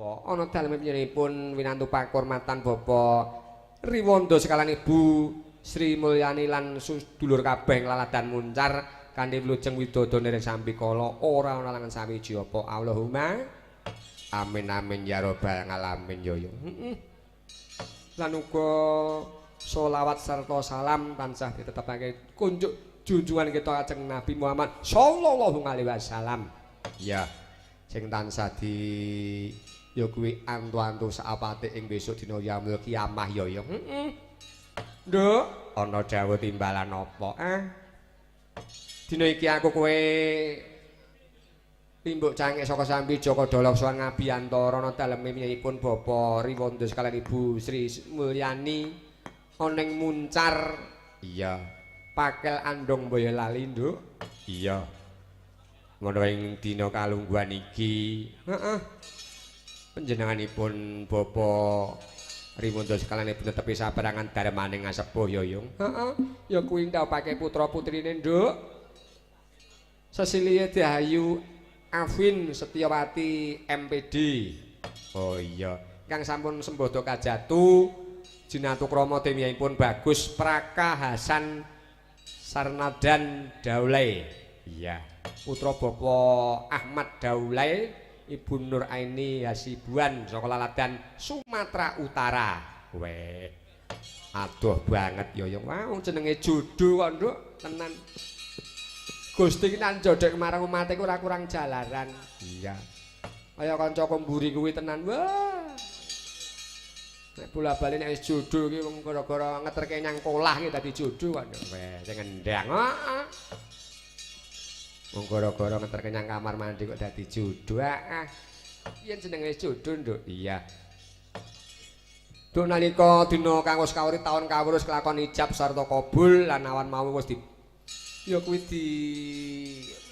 Bapak ana dalem panjenenganipun winantu pakurmatan Bapak Riwanda sekalan Ibu Sri Mulyani lan sedulur kabeh laladan muncar kanthi wilujeng widodone ring sampikala ora ana langan sawiji apa Allahumma amin amin ya rabbal alamin yo yo. Lan uga sholawat serta salam tansah ditetepake kunjuk junjungan kita Kanjeng Nabi Muhammad sallallahu alaihi wasallam. Ya, sing tansah di ya kuwi antu-antu sakapate ing besok dina yaumul kiamah ya ya. Nduk, ana dawuh timbalan apa? Dina iki aku kowe timbuk cangkek saka sambi Joko Dolok sowan ngabiyantara ana daleme miyipun Bapak Riwanda sekalian Ibu Sri Mulyani ana ing muncar. Iya. Pakel andong Boyolali, Nduk. Iya. Ngono ing dina kalungguhan iki. Heeh. Panjenenganipun Bapak Riwanda sekalian Ibu netepi saperangan darmaning ngasepuh ya, Yung. Heeh. Ya kuwi ndhawuhake putra-putrine, Nduk. Cecilia Dahayu Afin Setyawati MPD. Oh iya, kang sampun sembodo kajatu Jinatu Krama demiyahipun Bagus Praka Hasan Sarnadan Daulay. Iya, putra Bapak Ahmad Daulay, Ibu Nur Aini Hasibuan saka Laladan Sumatera Utara. Weh. Aduh banget ya ya. Wah, jenenge judul kok, Nduk, tenan. Gusti iki nang jodhek marang umat iku ora kurang jalaran. Iya. Kaya kanca komburi kuwi tenan. Wah. Nek bola-bali nek wis judul iki wong gara-gara ngeterke nyang kolah iki dadi judul kok. Weh, sing endang. Heeh. Wong gara-gara ngeterke nyang kamar mandi kok dadi judul. Heeh. Yen jenenge judul, Nduk. Iya. Duk nalika dina kang wis kawuri taun kawurus kelakon ijab sarta kabul lan awan mau wis ya kuwi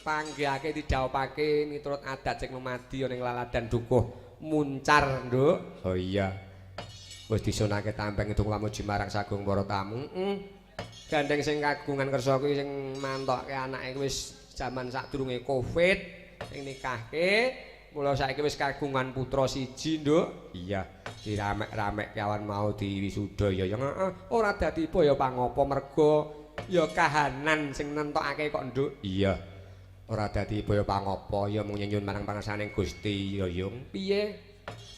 dipanggihake didhawuhake miturut adat sing lumadi ning Laladan Dukuh Muncar, Nduk. Oh iya. Wis disunake tampeng itu pamuji marang sagung para tamu. Gandeng sing kagungan kersa kuwi sing mantokke anake wis jaman sadurunge Covid sing nikahke. Mula saiki wis kagungan putra siji, Nduk. Iya, diramek-ramekke awan mau diwisuda ya. Heeh, ora dadi apa ya pangapa mergo ya kahanan sing nentokake kok, Nduk. Iya. Ora dadi baya pangapa ya mung nyuwun marang pangersaning Gusti ya, Yung. Piye?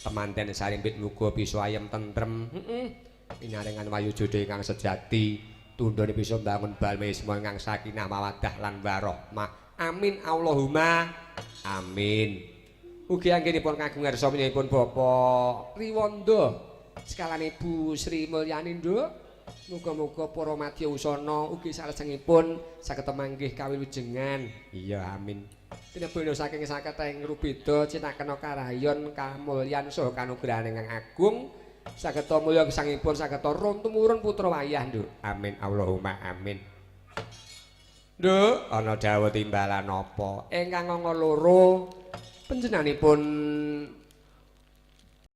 Temanten sarimpit muga bisa ayem tentrem. Pinaringan wayujudha ingkang sejati, tundhone bisa mbangun balmisma ingkang sakinah mawaddah lan warahmah. Amin Allahumma amin. Ugi anggenipun kagungan ngarsa menyangipun Bapak Riwanda sekalan Ibu Sri Mulyani, Nduk. Muga-muga para madya usana ugi salajengipun saged manggih kawilujengan. Iya, amin. Tinebana saking saketeng rubeda cinakena karayon, kamulyan saha kanugrahan ingkang agung saged mulya gesangipun saged ron tumurun putra wayah, Nduk. Amin Allahumma amin. Nduk, ana dawuh timbalan apa? Ingkang angka loro panjenenganipun